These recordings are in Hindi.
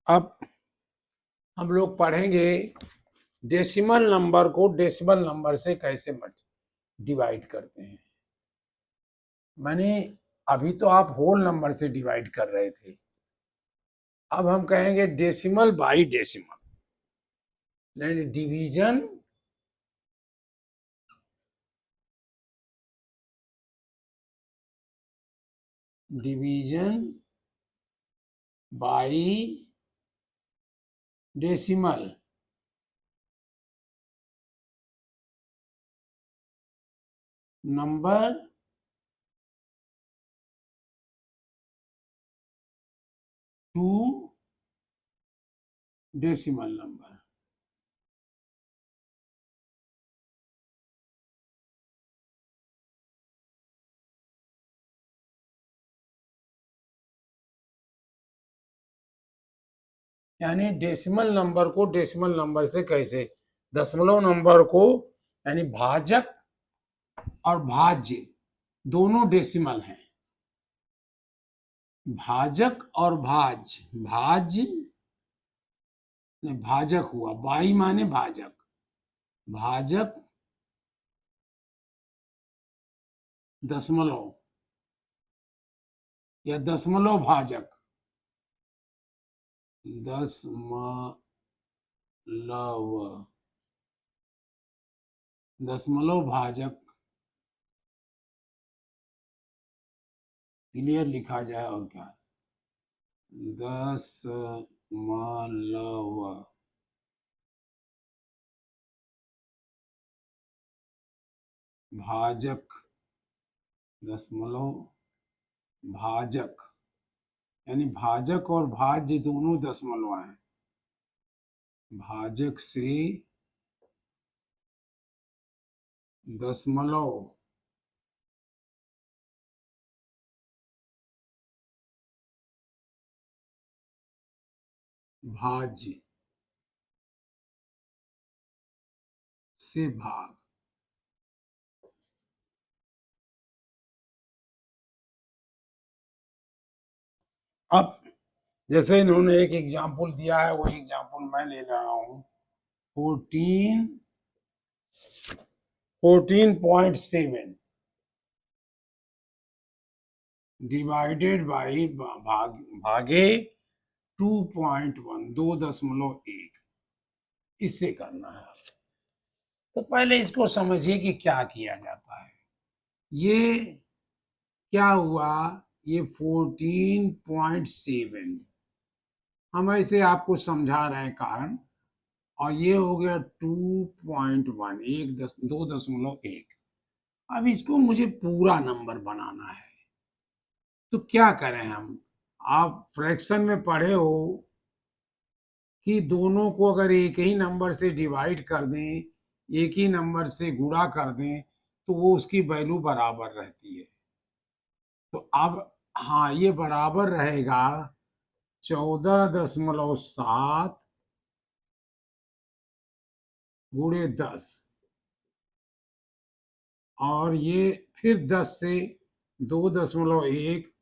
अब हम लोग पढ़ेंगे डेसिमल नंबर को डेसिमल नंबर से कैसे डिवाइड करते हैं। माने अभी तो आप होल नंबर से डिवाइड कर रहे थे, अब हम कहेंगे डेसिमल बाई डेसिमल, यानी division by decimal. Number two decimal number. यानी डेसिमल नंबर को डेसिमल नंबर से कैसे, दशमलव नंबर को यानी भाजक और भाज्य दोनों डेसिमल हैं। भाजक और भाज्य भाजक हुआ, बाई माने भाजक, भाजक दशमलव या दशमलव भाजक, दशमलव भाजक क्लियर लिखा जाए और क्या, दशमलव भाजक, दशमलव भाजक यानी भाजक और भाज्य दोनों दशमलव हैं। भाजक से दशमलव भाज्य से भाग। अब जैसे इन्होंने एक एग्जाम्पल दिया है, वो एग्जाम्पल मैं ले रहा हूं, 14.7 डिवाइडेड बाई भागे 2.1, 2.1, इससे करना है। तो पहले इसको समझिए कि क्या किया जाता है। ये क्या हुआ, ये 14.7 हम ऐसे आपको समझा रहे हैं कारण, और ये हो गया 2.1, 2.1। अब इसको मुझे पूरा नंबर बनाना है, तो क्या करें हम। आप फ्रैक्शन में पढ़े हो कि दोनों को अगर एक ही नंबर से डिवाइड कर दें, एक ही नंबर से गुणा कर दें, तो वो उसकी वैल्यू बराबर रहती है। तो अब हाँ, ये बराबर रहेगा 14.7 गुणे 10, और ये फिर 10 से 2.1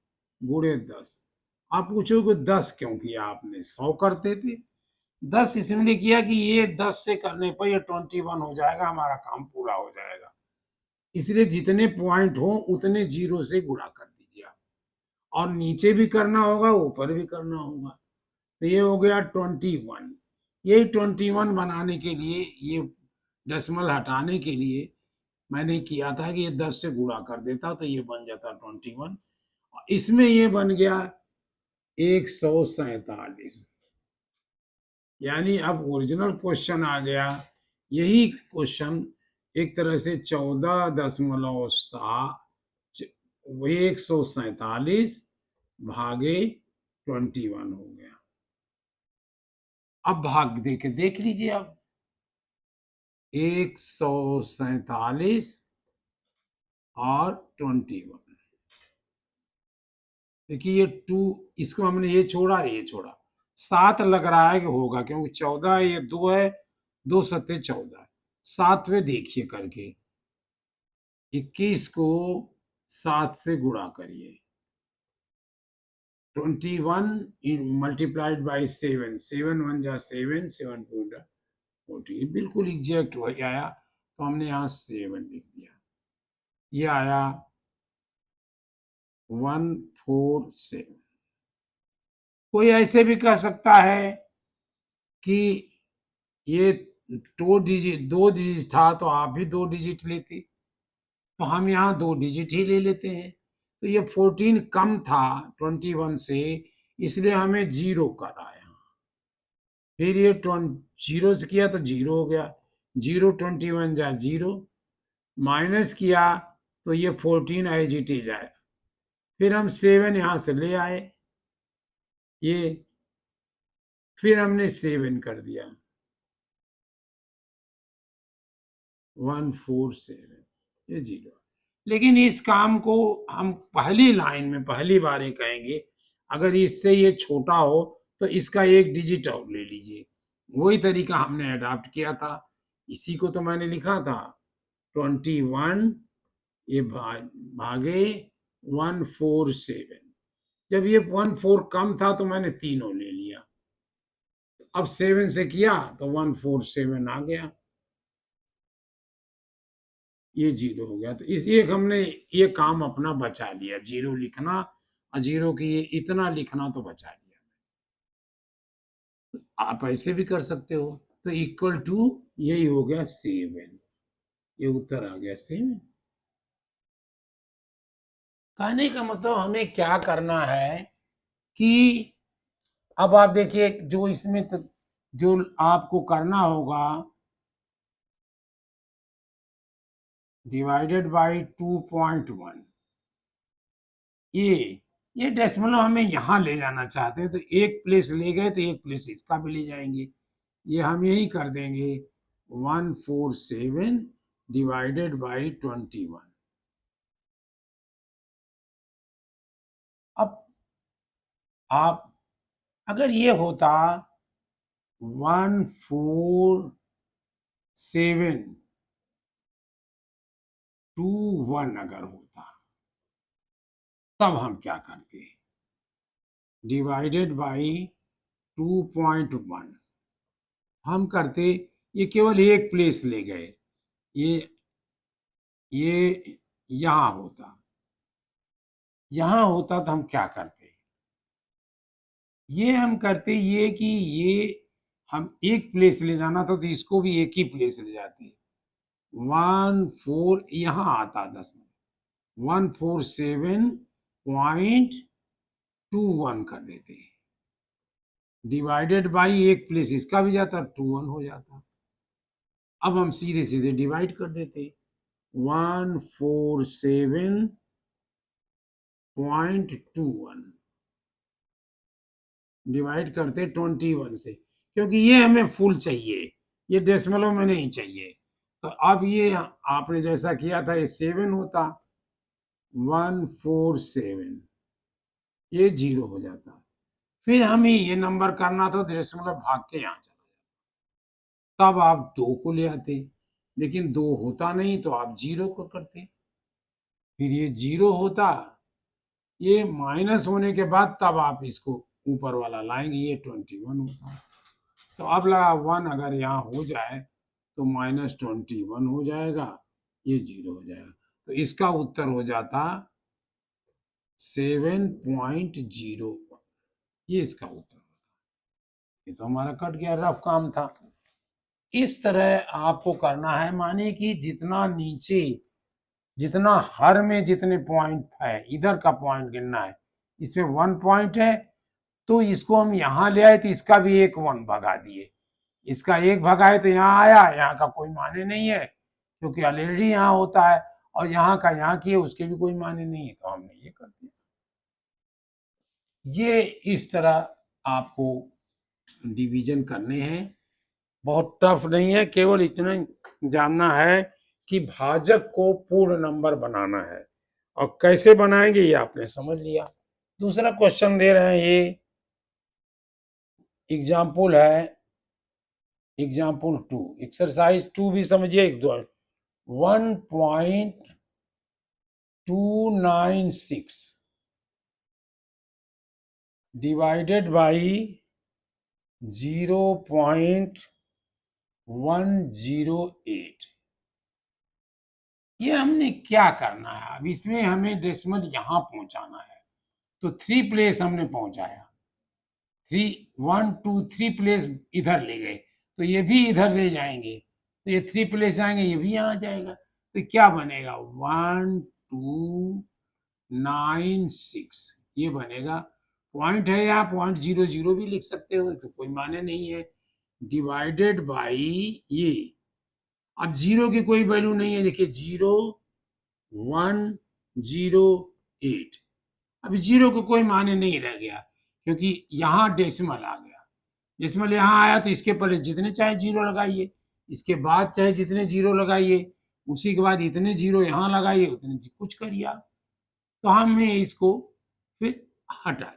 गुणे 10। आप पूछोगे 10 क्यों किया आपने, 100 करते थे। 10 इसलिए किया कि ये 10 से करने पर ये 21 हो जाएगा, हमारा काम पूरा हो जाएगा। इसलिए जितने पॉइंट हो उतने जीरो से गुणा कर दीजिए आप, और नीचे भी करना होगा, ऊपर भी करना होगा। तो ये हो गया 21। ये 21 बनाने के लिए, ये डेसिमल हटाने के लिए मैंने किया था कि ये 10 से गुणा कर देता, तो ये बन जाता 21। इसमें ये बन गया 147। यानी अब ओरिजिनल क्वेश्चन आ गया। यही क्वेश्चन एक तरह से 14.7 वही 147 भागे 21 हो गया। अब भाग देके देख लीजिए आप, 147 और 21। देखिए ये 2, इसको हमने ये छोड़ा, ये छोड़ा, 7 लग रहा है कि होगा, क्योंकि 14 ये 2 है, 2 सत्ते 14, 7 में देखिए करके 21 को 7 से गुणा करिए, 21 मल्टीप्लाइड बाई 7, 7 1 जा 7, 7 2 जा 14, बिल्कुल एग्जैक्ट वही आया, तो हमने यहाँ 7 लिख दिया। ये आया 147। कोई ऐसे भी कह सकता है कि ये दो डिजिट था तो आप भी 2 डिजिट लेते, तो हम यहाँ 2 डिजिट ही ले लेते हैं। तो ये 14 कम था 21 से, इसलिए हमें 0 करा यहाँ। फिर ये 0 से किया तो 0 हो गया, 0 21 जा 0, माइनस किया तो ये 14 एज इट इज आया। फिर हम 7 यहाँ से ले आए, ये फिर हमने 7 कर दिया, 147, ये 0। लेकिन इस काम को हम पहली लाइन में पहली बार ही कहेंगे, अगर इससे ये छोटा हो तो इसका एक डिजिट और ले लीजिए। वही तरीका हमने अडॉप्ट किया था, इसी को तो मैंने लिखा था 21 ये भागे 147। जब ये 14 कम था तो मैंने तीनों ले लिया, अब 7 से किया तो 147 आ गया, ये 0 हो गया। तो इस एक हमने ये काम अपना बचा लिया, 0 लिखना और 0 की ये इतना लिखना तो बचा लिया। आप ऐसे भी कर सकते हो, तो इक्वल टू यही हो गया 7, ये उत्तर आ गया 7। कहने का मतलब हमें क्या करना है कि अब आप देखिए जो इसमें जो आपको करना होगा, डिवाइडेड बाई 2.1, ये डेसिमल हमें यहाँ ले जाना चाहते हैं, तो एक प्लेस ले गए तो एक प्लेस इसका भी ले जाएंगे, ये हम यही कर देंगे 147 डिवाइडेड बाई 21। अब आप अगर ये होता 14721 अगर होता, तब हम क्या करते, डिवाइडेड बाई 2.1 हम करते, ये केवल एक प्लेस ले गए, ये यहां होता, यहां होता तो हम क्या करते, ये हम करते ये कि ये हम एक प्लेस ले जाना था तो इसको भी एक ही प्लेस ले जाते, 14 यहां आता 10 में, 147.21 कर देते, डिवाइडेड बाई एक प्लेस इसका भी जाता 21 हो जाता। अब हम सीधे सीधे डिवाइड कर देते, 147.21 डिवाइड करते 21 से, क्योंकि ये हमें फुल चाहिए, ये डेसिमलों में नहीं चाहिए। तो अब ये आपने जैसा किया था, ये 7 होता, 147 ये 0 हो जाता, फिर हमें ये नंबर करना था डेसिमल भाग के यहाँ चला जाता, तब आप 2 को ले आते, लेकिन 2 होता नहीं तो आप 0 को करते, फिर ये 0 होता, ये माइनस होने के बाद तब आप इसको ऊपर वाला लाएंगे, ये 21 होता। तो अब लगा 1 अगर यहाँ हो जाए तो -21 हो जाएगा, ये 0 हो जाएगा, तो इसका उत्तर हो जाता 7.01, ये इसका उत्तर होता। ये तो हमारा कट गया, रफ काम था। इस तरह आपको करना है, माने कि जितना नीचे, जितना हर में जितने पॉइंट है, इधर का पॉइंट गिनना है, इसमें 1 पॉइंट है तो इसको हम यहाँ ले आए तो इसका भी एक 1 भगा दिए, इसका 1 भगाए तो यहाँ आया, यहाँ का कोई माने नहीं है क्योंकि ऑलरेडी यहाँ होता है, और यहाँ का यहाँ किए उसके भी कोई माने नहीं है, तो हमने ये कर दिया। ये इस तरह आपको डिवीजन करने हैं, बहुत टफ नहीं है, केवल इतना जानना है कि भाजक को पूर्ण नंबर बनाना है, और कैसे बनाएंगे ये आपने समझ लिया। दूसरा क्वेश्चन दे रहे हैं, ये एग्जाम्पल है, एग्जाम्पल 2, एक्सरसाइज 2 भी समझिए, 1.296 डिवाइडेड बाई 0.108। ये हमने क्या करना है, अब इसमें हमें डेसिमल यहां पहुंचाना है। तो 3 प्लेस हमने पहुंचाया, 3 1 2 3 प्लेस इधर ले गए, तो ये भी इधर ले जाएंगे, तो ये 3 प्लेस आएंगे, ये भी यहाँ जाएगा, तो क्या बनेगा 1296 ये बनेगा। पॉइंट है, या 0.00 भी लिख सकते हो, तो कोई माने नहीं है। डिवाइडेड बाई ये, अब जीरो की कोई वैल्यू नहीं है, देखिए 0.108। अभी जीरो को कोई माने नहीं रह गया, क्योंकि यहाँ डेसिमल आ गया। डेसिमल यहाँ आया तो इसके पहले जितने चाहे जीरो लगाइए, इसके बाद चाहे जितने जीरो लगाइए, उसी के बाद इतने जीरो यहाँ लगाइए, उतने कुछ करिए आप। तो हमने इसको फिर हटा दिया।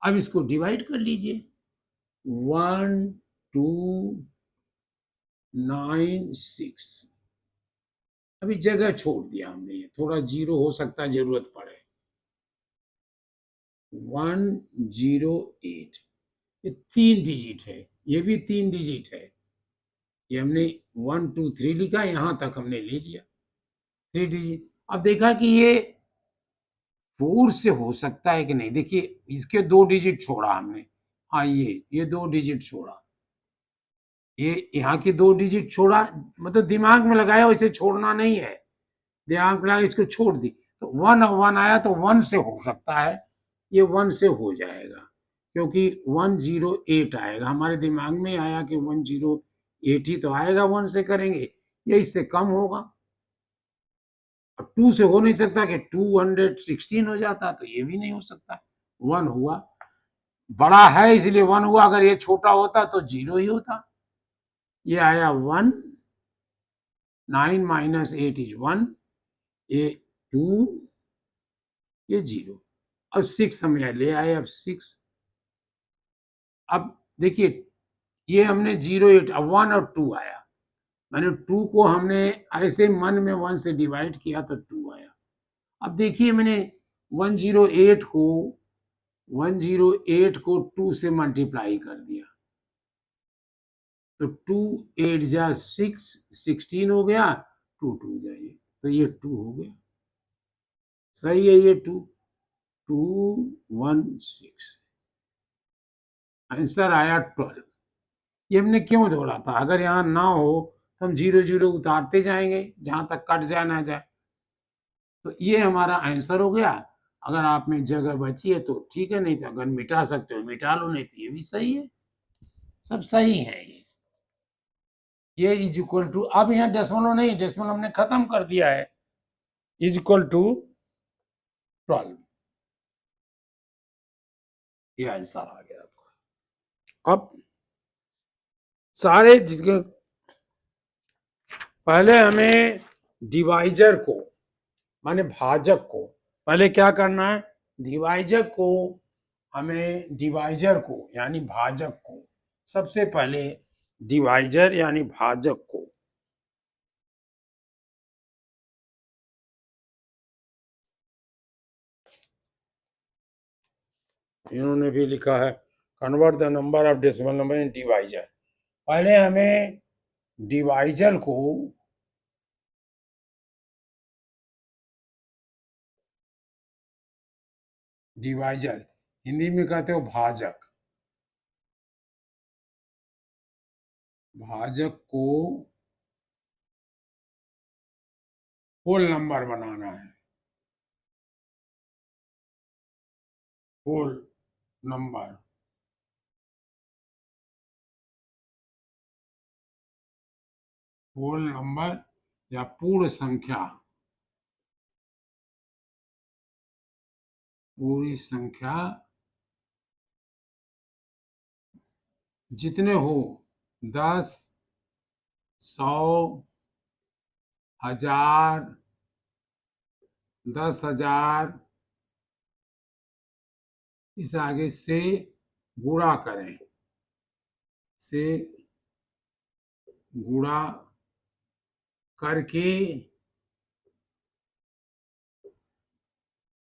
अब इसको डिवाइड कर लीजिए, 1296। अभी जगह छोड़ दिया हमने, ये थोड़ा जीरो हो सकता है जरूरत पड़े। 108, ये 3 डिजिट है, ये भी 3 डिजिट है। ये हमने 1 2 3 लिखा, यहां तक हमने ले लिया 3 डिजिट। अब देखा कि ये 4 से हो सकता है कि नहीं, देखिए इसके 2 डिजिट छोड़ा हमने, हाँ ये 2 डिजिट छोड़ा, ये यहाँ की 2 डिजिट छोड़ा, मतलब दिमाग में लगाया, वैसे छोड़ना नहीं है, दिमाग में लगा इसको छोड़ दी, तो 1 आया तो 1 से हो सकता है, ये 1 से हो जाएगा, क्योंकि 108 आएगा, हमारे दिमाग में आया कि 108 ही तो आएगा, 1 से करेंगे, ये इससे कम होगा। 2 से हो नहीं सकता कि 216 हो जाता, तो ये भी नहीं हो सकता। 1 हुआ, बड़ा है इसलिए 1 हुआ, अगर ये छोटा होता तो 0 ही होता। ये आया 1, 9 माइनस 8 इज 1, ये 2, ये 0। अब 6 हम यहाँ ले आए, अब 6। अब देखिए ये हमने 08, अब 1 और 2 आया, मैंने 2 को हमने ऐसे मन में 1 से डिवाइड किया तो 2 आया। अब देखिए मैंने 108 को 2 से मल्टीप्लाई कर दिया, तो 2 8 जा 6, 16 हो गया, 2 2 जाइए, तो ये 2 हो गया, सही है, ये 2 216 आंसर आया 12। ये हमने क्यों जोड़ा था, अगर यहाँ ना हो तो हम 0 0 उतारते जाएंगे जहां तक कट जाए ना जाए, तो ये हमारा आंसर हो गया। अगर आप में जगह बची है तो ठीक है, नहीं तो अगर मिटा सकते हो मिटा लो, नहीं तो ये भी सही है, सब सही है। ये इज इक्वल टू, अब यहाँ डेसिमल नहीं, डेसिमल हमने खत्म कर दिया है, इज इक्वल टू 12, ये आंसर आ गया आपको। अब सारे जिसके पहले हमें डिवाइजर को, माने भाजक को, पहले क्या करना है, डिवाइजर को, हमें डिवाइजर को यानी भाजक को, सबसे पहले डिवाइजर यानी भाजक को, इन्होंने भी लिखा है convert the number of decimal number in divisor. पहले हमें डिवाइजर को डिवाइजर हिंदी में कहते हो भाजक, भाजक को होल नंबर बनाना है, होल नंबर, होल नंबर या पूर्ण संख्या, पूरी संख्या जितने हो, 10, 100, 1000, 10,000, इस आगे से गुणा करें, से गुणा करके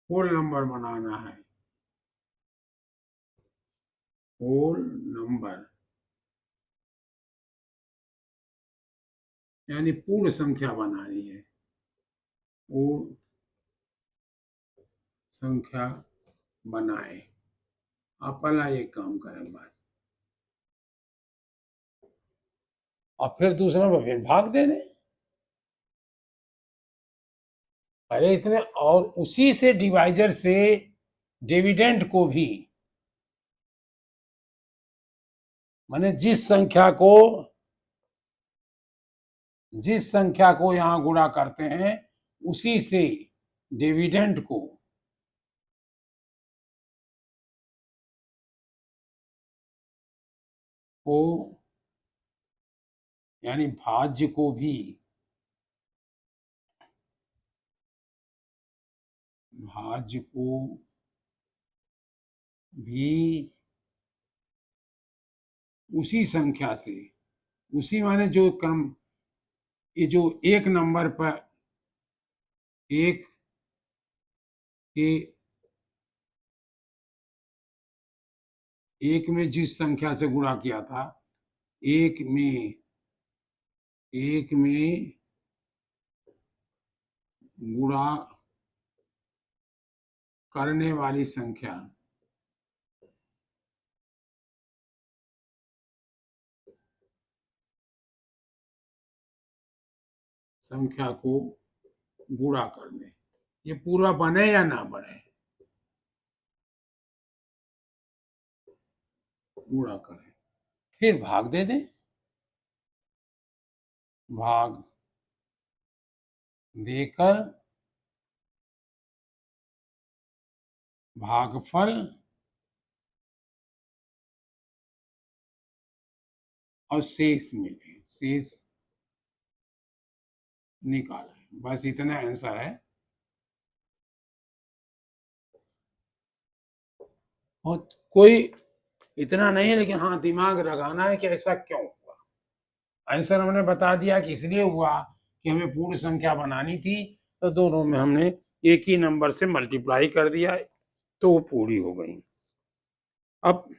होल नंबर बनाना है। होल नंबर यानी पूर्ण संख्या बनानी है, पूर्ण संख्या बनाए। आप पहला एक काम करें बस, और फिर दूसरा में फिर भाग दे दें। अरे इतने, और उसी से डिवाइजर से डिविडेंड को भी, माने जिस संख्या को यहां गुणा करते हैं उसी से डिविडेंड को यानी भाज्य को भी, भाज्य को भी उसी संख्या से, उसी माने जो क्रम, ये जो एक नंबर पर एक के एक में जिस संख्या से गुणा किया था, एक में गुणा करने वाली संख्या को गुणा कर दें। ये पूरा बने या ना बने, गुणा करें, फिर भाग दे दें। भाग देकर भागफल और शेष मिले, शेष निकालें। बस इतना आंसर है। और कोई इतना नहीं है, लेकिन हाँ दिमाग लगाना है कि ऐसा क्यों हुआ। आंसर हमने बता दिया कि इसलिए हुआ कि हमें पूर्ण संख्या बनानी थी, तो दोनों में हमने एक ही नंबर से मल्टीप्लाई कर दिया, तो वो पूरी हो गई। अब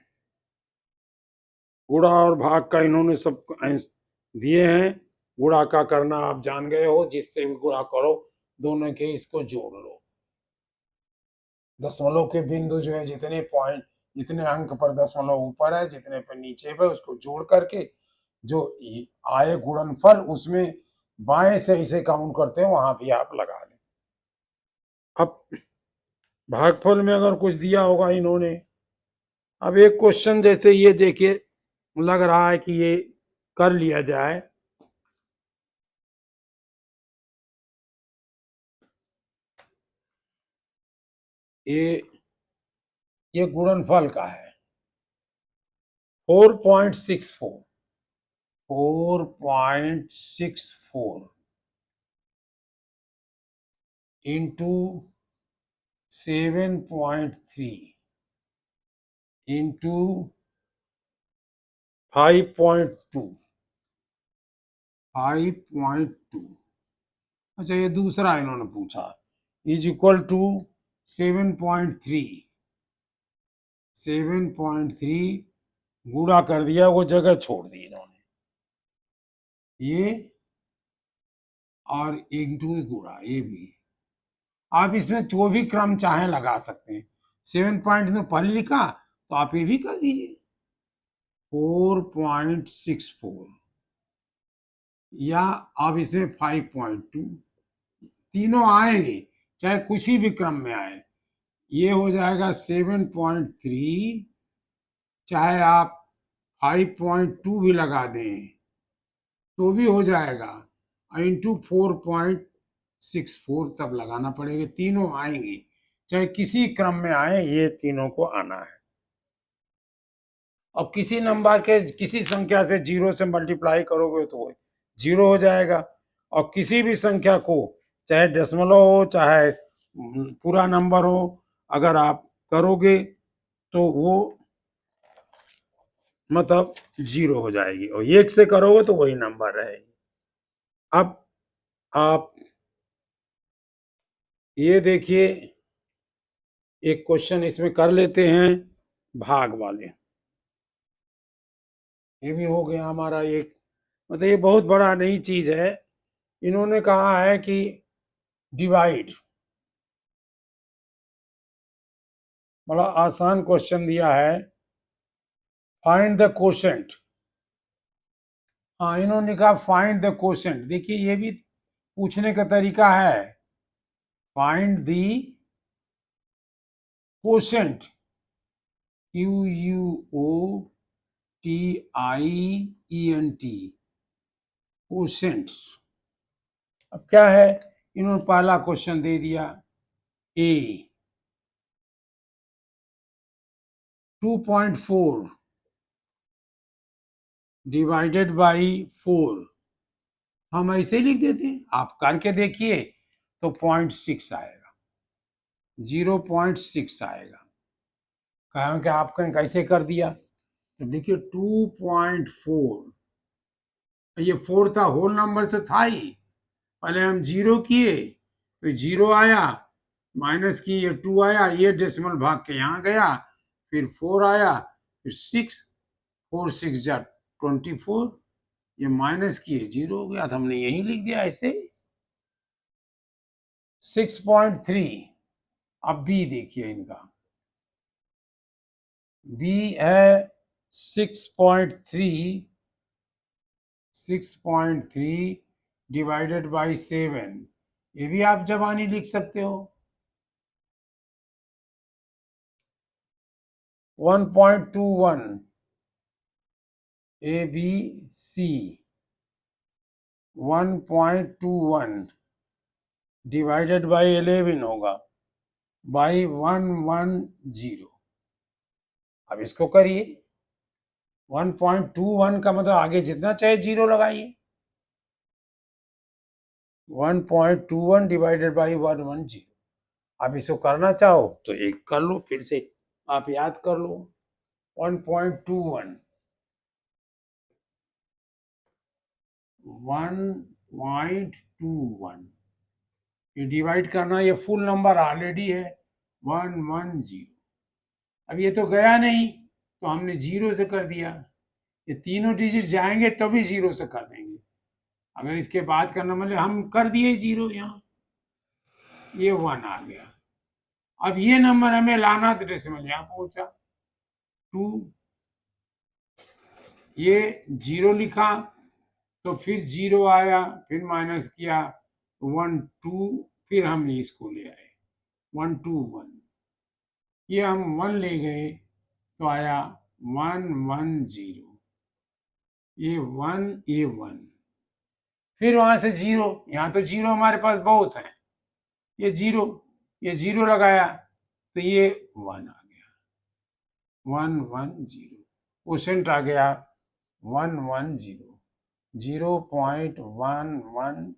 गुणा और भाग का इन्होंने सब दिए हैं। गुणा का करना आप जान गए हो, जिससे भी गुणा करो दोनों के इसको जोड़ लो। दशमलव के बिंदु जो है, जितने पॉइंट, जितने अंक पर दशमलव ऊपर है, जितने पर नीचे पे, उसको जोड़ करके जो आए गुणनफल, उसमें बाएं से इसे काउंट करते हैं, वहां भी आप लगा लें। अब भागफल में अगर कुछ दिया होगा इन्होंने, अब एक क्वेश्चन जैसे ये देखिए, लग रहा है कि ये कर लिया जाए। ये गुणनफल का है 4.64, 4.64 इंटू 7.3 इंटू 5.2, 5.2। अच्छा, ये दूसरा इन्होंने पूछा, इज इक्वल टू 7.3, 7.3 गुणा कर दिया, वो जगह छोड़ दी इन्होंने, ये और इंटू गुणा, ये भी। आप इसमें जो भी क्रम चाहे लगा सकते हैं। 7 में पहले लिखा, तो आप ये भी कर दीजिए 4.64, या आप इसमें 5.2, तीनों आएंगे चाहे किसी भी क्रम में आए। ये हो जाएगा 7.3, चाहे आप 5.2 भी लगा दें तो भी हो जाएगा, इंटू 4.64 तब लगाना पड़ेगा। तीनों आएंगे चाहे किसी क्रम में आए, ये तीनों को आना है। और किसी नंबर के किसी संख्या से 0 से मल्टीप्लाई करोगे तो 0 हो जाएगा, और किसी भी संख्या को, चाहे दशमलव हो चाहे पूरा नंबर हो, अगर आप करोगे तो वो मतलब 0 हो जाएगी, और 1 से करोगे तो वही नंबर रहेगी। अब आप ये देखिए, एक क्वेश्चन इसमें कर लेते हैं भाग वाले। ये भी हो गया हमारा एक, मतलब ये बहुत बड़ा नई चीज है। इन्होंने कहा है कि डिवाइड, बड़ा आसान क्वेश्चन दिया है, फाइंड द कोशेंट। हाँ, इन्होंने कहा फाइंड द कोशेंट। देखिए ये भी पूछने का तरीका है, फाइंड द कोशेंट, QUOTIENT, कोशेंट्स। अब क्या है, इन्होंने पहला क्वेश्चन दे दिया, ए 2.4 डिवाइडेड बाई 4, हम ऐसे ही लिख देते हैं, आप करके देखिए तो 0.6 आएगा, 0.6 आएगा। कहा कि आपने कैसे कर दिया, तो देखिए 2.4, ये 4 था, होल नंबर से था ही, पहले हम जीरो किए तो जीरो आया, माइनस किए ये 2 आया, ये डेसिमल भाग के यहाँ गया, फिर 4 आया, फिर 6, 4 6 जा 24, ये माइनस किए जीरो हो गया, तो हमने यही लिख दिया ऐसे। 6.3, अब बी देखिए इनका, बी है 6.3, 6.3 डिवाइडेड बाई 7, ये भी आप जबानी लिख सकते हो। 1.21 A B C, 1.21 divided by 11 होगा, बाई 110। अब इसको करिए, 1.21 का मतलब आगे जितना चाहे जीरो लगाइए, 1.21 डिवाइडेड बाई 110। आप इसको करना चाहो तो एक कर लो, फिर से आप याद कर लो, 1.21 1.21, ये डिवाइड करना, ये फुल नंबर ऑलरेडी है 110। अब ये तो गया नहीं तो हमने जीरो से कर दिया, ये तीनों डिजिट जाएंगे तभी जीरो से कर देंगे, अगर इसके बाद करना मतलब हम कर दिए जीरो, यहाँ ये 1 आ गया। अब ये नंबर हमें लाना तो डेसिमल यहाँ पहुंचा 2, ये जीरो लिखा तो फिर जीरो आया, फिर माइनस किया 1 2, फिर हमने इसको ले आए 1 2 1, ये हम 1 ले गए तो आया 110, ये 1 ये 1, फिर वहां से जीरो, यहाँ तो जीरो हमारे पास बहुत है, ये जीरो लगाया तो ये 1 आ गया, 110, क्वोशेंट आ गया 110, 0.11,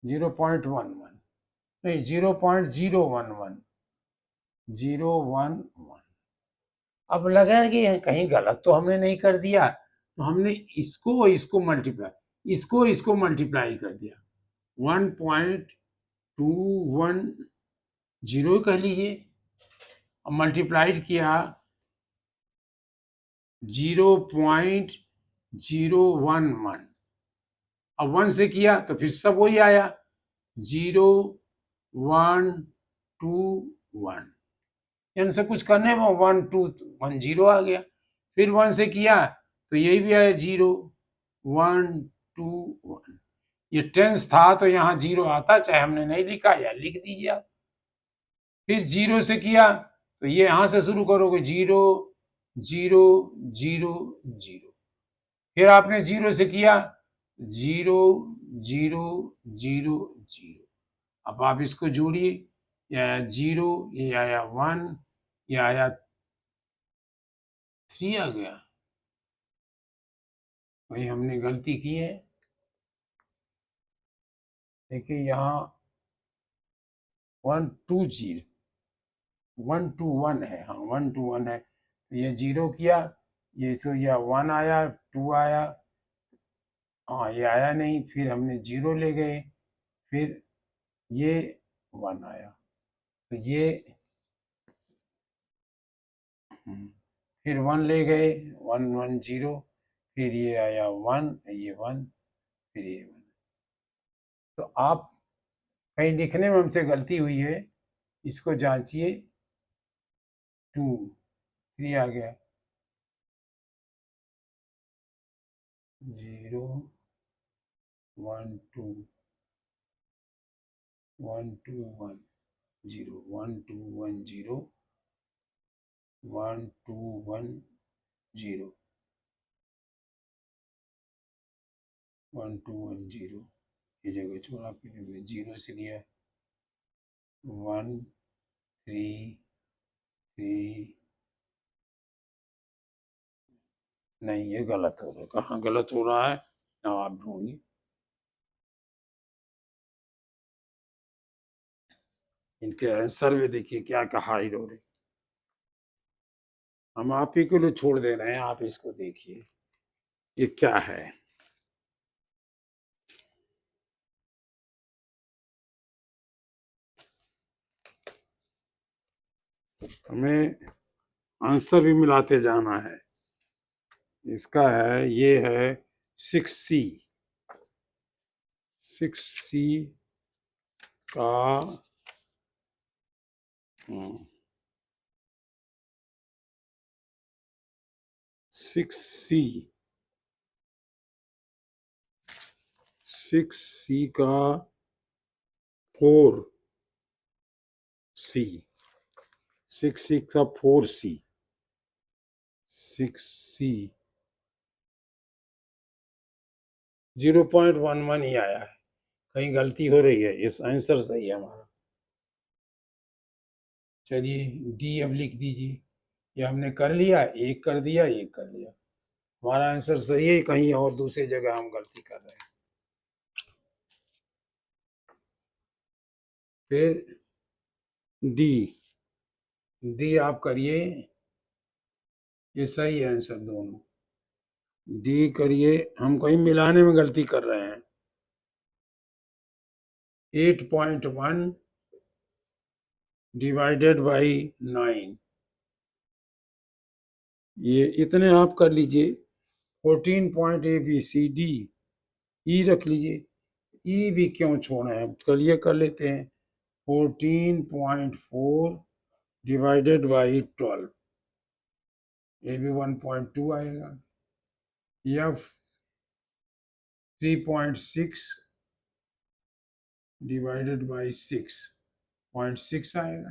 0.11 नहीं 0.011, 011। अब लगा कि कहीं गलत तो हमने नहीं कर दिया, तो हमने इसको मल्टीप्लाई, इसको मल्टीप्लाई कर दिया, 1.210 कह लीजिए, अब मल्टीप्लाइड किया 0.011, अब 1 से किया तो फिर सब वही आया 0 1 2 1, इनसे कुछ करने में 1 2 1 0 आ गया, फिर 1 से किया तो यही भी आया 0 1 2 1, ये टेंस था तो यहाँ जीरो आता, चाहे हमने नहीं लिखा या लिख दीजिए आप। फिर जीरो से किया तो ये यहां से शुरू करोगे 0 0 0 0, फिर आपने जीरो से किया 0 0 0 0, अब आप इसको जोड़िए, ये आया 0, ये आया 1, ये आया 3 आ गया, भाई हमने गलती की है, देखिए यहाँ 120 1 2 1 है, हाँ 1 2 1 है, तो ये जीरो किया, ये सो यह 1 आया 2 आया, हाँ ये आया नहीं, फिर हमने जीरो ले गए, फिर ये 1 आया, तो ये फिर 1 ले गए, 1 1 0, फिर ये आया 1, ये 1, फिर ये 1। तो आप कहीं लिखने में हमसे गलती हुई है, इसको जांचिए। 2 3 आ गया, 0 1 2 1 2 1 0 1 2 1 0 1 2 1 0 1 2 1 0। ये जगह छोड़ा, फिर हमने 0 से लिया, 1 3 3। नहीं, ये गलत हो रहा है। कहाँ गलत हो रहा है, अब आप ढूंढिए। इनके आंसर में देखिए क्या कहा इन्होंने। हम आप ही के लिए छोड़ दे रहे हैं, आप इसको देखिए ये क्या है। हमें आंसर भी मिलाते जाना है। इसका है, ये है 6C। 6C का 6C 6C का 4C 6C का 4C 6C 0.11 ही आया है। कहीं गलती हो रही है, इस आंसर सही है हमारा। चलिए डी अब लिख दीजिए। ये हमने कर लिया, एक कर दिया, एक कर लिया। हमारा आंसर सही है, कहीं और दूसरी जगह हम गलती कर रहे हैं। फिर डी, डी आप करिए, ये सही है आंसर दोनों। डी करिए, हम कहीं मिलाने में गलती कर रहे हैं। 8.1 डिवाइडेड बाई 9, ये इतने आप कर लीजिए। 14.ABCD, ई रख लीजिए। ई भी क्यों छोड़े हैं, चलिए कर लेते हैं। 14.4 डिवाइडेड बाई 12, ये भी 1.2 आएगा। एफ 3.6 डिवाइडेड बाई 6.6 आएगा।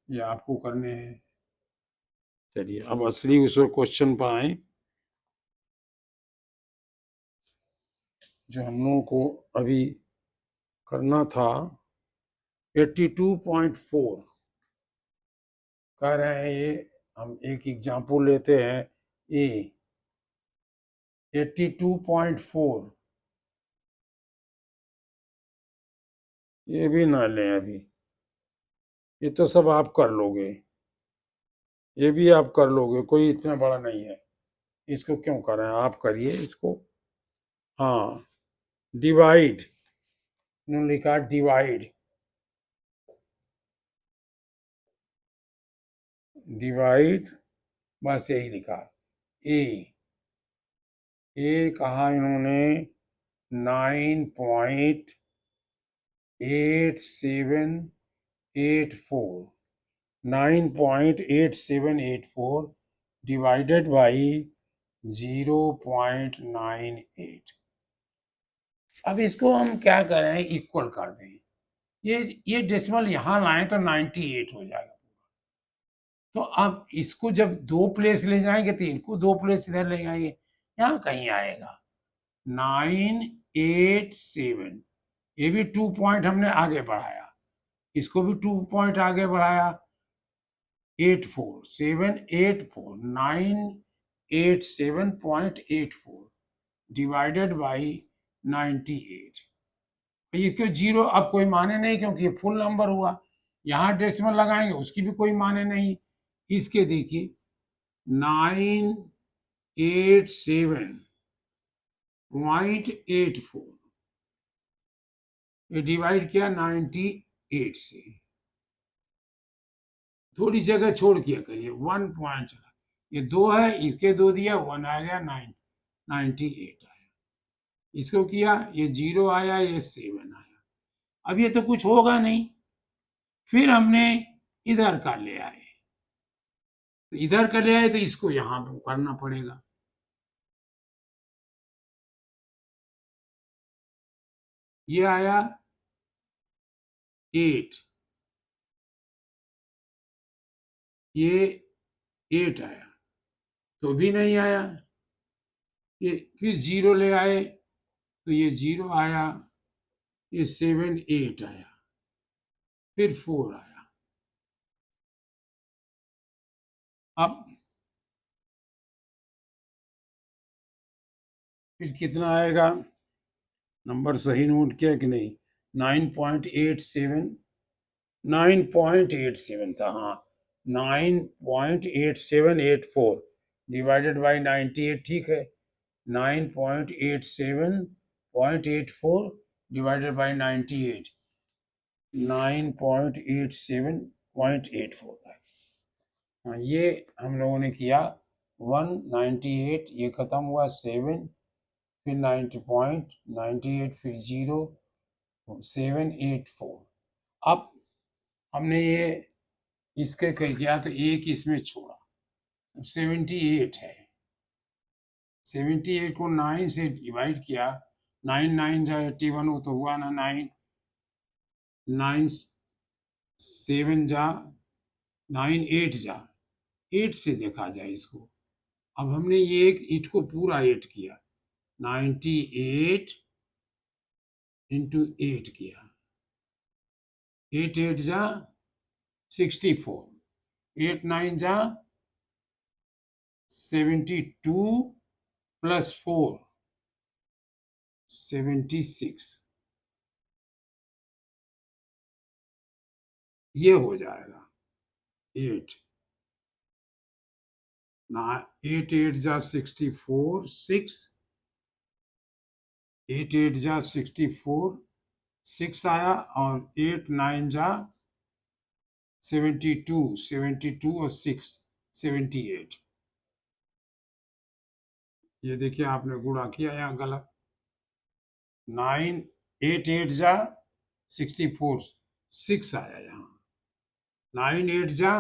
ये आपको करने हैं। चलिए अब असली उस क्वेश्चन पर आए जो हम लोगों को अभी करना था। 82.4 कह रहे हैं ये। हम एक एग्जाम्पल लेते हैं। ए 82.4, ये भी ना लें अभी, ये तो सब आप कर लोगे, ये भी आप कर लोगे, कोई इतना बड़ा नहीं है। इसको क्यों कर रहे हैं, आप करिए इसको। हाँ, डिवाइड, उन्होंने लिखा डिवाइड, डिवाइड, बस यही लिखा। ए कहा इन्होंने 9.8784, 9.8784 डिवाइडेड बाई 0.98। अब इसको हम क्या करें, इक्वल कर दें। ये डेसिमल यहाँ लाएं तो 98 हो जाएगा। तो अब इसको जब दो प्लेस ले जाएंगे तो इनको दो प्लेस इधर ले जाएंगे, यहाँ कहीं आएगा 987। ये भी 2 पॉइंट हमने आगे बढ़ाया, इसको भी 2 पॉइंट आगे बढ़ाया। 84784 987.84 डिवाइडेड बाई 98। इसके जीरो अब कोई माने नहीं, क्योंकि ये फुल नंबर हुआ। यहाँ डेसिमल लगाएंगे उसकी भी कोई माने नहीं। इसके देखिए 987.84, ये डिवाइड किया 98 से, थोड़ी जगह छोड़ किया करिए, 1 पॉइंट चला, ये 2 है, इसके 2 दिया, 1 आ गया, 98 आया। इसको किया, ये 0 आया, ये 7 आया। अब ये तो कुछ होगा नहीं, फिर हमने इधर का ले आए, तो इधर का ले आए तो इसको यहां करना पड़ेगा। ये आया 8, ये 8 आया, तो भी नहीं आया। ये फिर 0 ले आए, तो ये 0 आया, ये 7 8 आया, फिर 4 आया। अब फिर कितना आएगा, नंबर सही नोट किया कि नहीं, 9.87, 9.87 था, हाँ, 9.8784 डिवाइडेड बाई 98, ठीक है, 9.87.84 डिवाइडेड बाई 98, 9.87.84 है। हाँ, ये हम लोगों ने किया 198, ये खत्म हुआ 7, फिर 90.98, फिर 0, 784। अब हमने ये इसके किया तो एक इसमें छोड़ा, 78 है, 78 को 9 से डिवाइड किया, 9 9 जा 81, वो तो हुआ ना, 9 9 7 जा 9 8 जा 8 से देखा जाए इसको। अब हमने ये एक 8 को पूरा 8 किया, 98 इंटू 8 किया, 8 8 जा 64, 8 9 जा 72 प्लस 4 76, ये हो जाएगा 8 ना, 8 8 जा 64 6, 8 8 जा 64 6 आया, और 8 9 जा 72, 72 और 6 78। ये देखिए आपने गुणा किया यहाँ गलत, 9 8 8 जा 64 6 आया यहाँ, 9 8 जा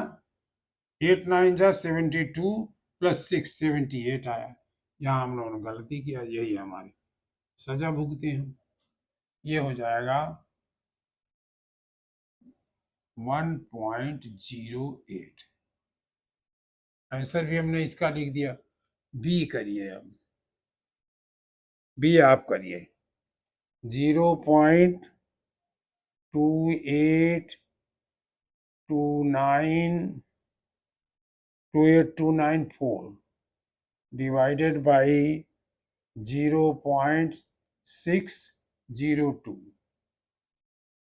8 9 जा 72 प्लस 6 78 आया। यहाँ हम लोगों ने गलती किया, यही हमारी सजा भुगते हैं। ये हो जाएगा 1.08। आंसर भी हमने इसका लिख दिया। बी करिए, अब बी आप करिए, 0.2829 डिवाइडेड बाई 0.602।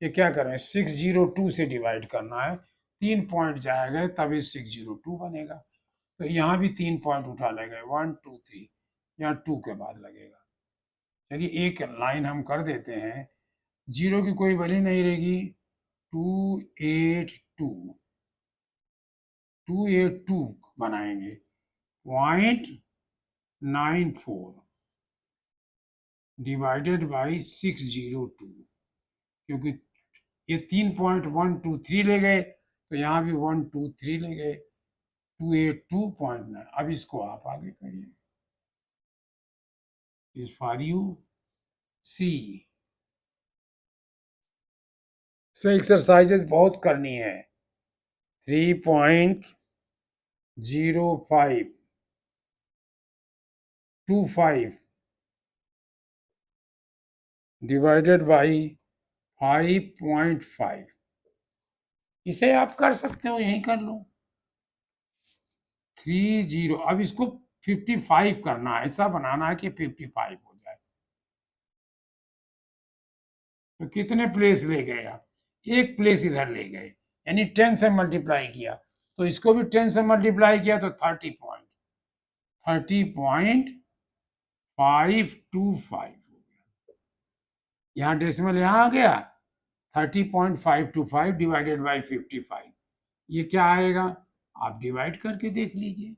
ये क्या करें, 602 से डिवाइड करना है, 3 पॉइंट जाएगा तभी 602 बनेगा, तो यहाँ भी 3 पॉइंट उठा लेंगे, 1 2 3, यहाँ 2 के बाद लगेगा। चलिए एक लाइन हम कर देते हैं, 0 की कोई वैल्यू नहीं रहेगी, 282 बनाएंगे, 0.94 डिवाइडेड बाई 602, क्योंकि ये 3.123 ले गए, तो यहाँ भी 123 ले गए, 282.9। अब इसको आप आगे करिए, इस फॉर यू सी। इसमें एक्सरसाइजेस बहुत करनी है। 3.0525 डिवाइडेड बाई 5.5, इसे आप कर सकते हो, यही कर लो, 30। अब इसको 55 करना है, ऐसा बनाना है कि 55 हो जाए। तो कितने प्लेस ले गए आप, एक प्लेस इधर ले गए, यानी 10 से मल्टीप्लाई किया, तो इसको भी 10 से मल्टीप्लाई किया तो 30.525 हो गया। यहाँ डेसिमल यहाँ आ गया, 30.525 डिवाइडेड बाई 55, ये क्या आएगा, आप डिवाइड करके देख लीजिए।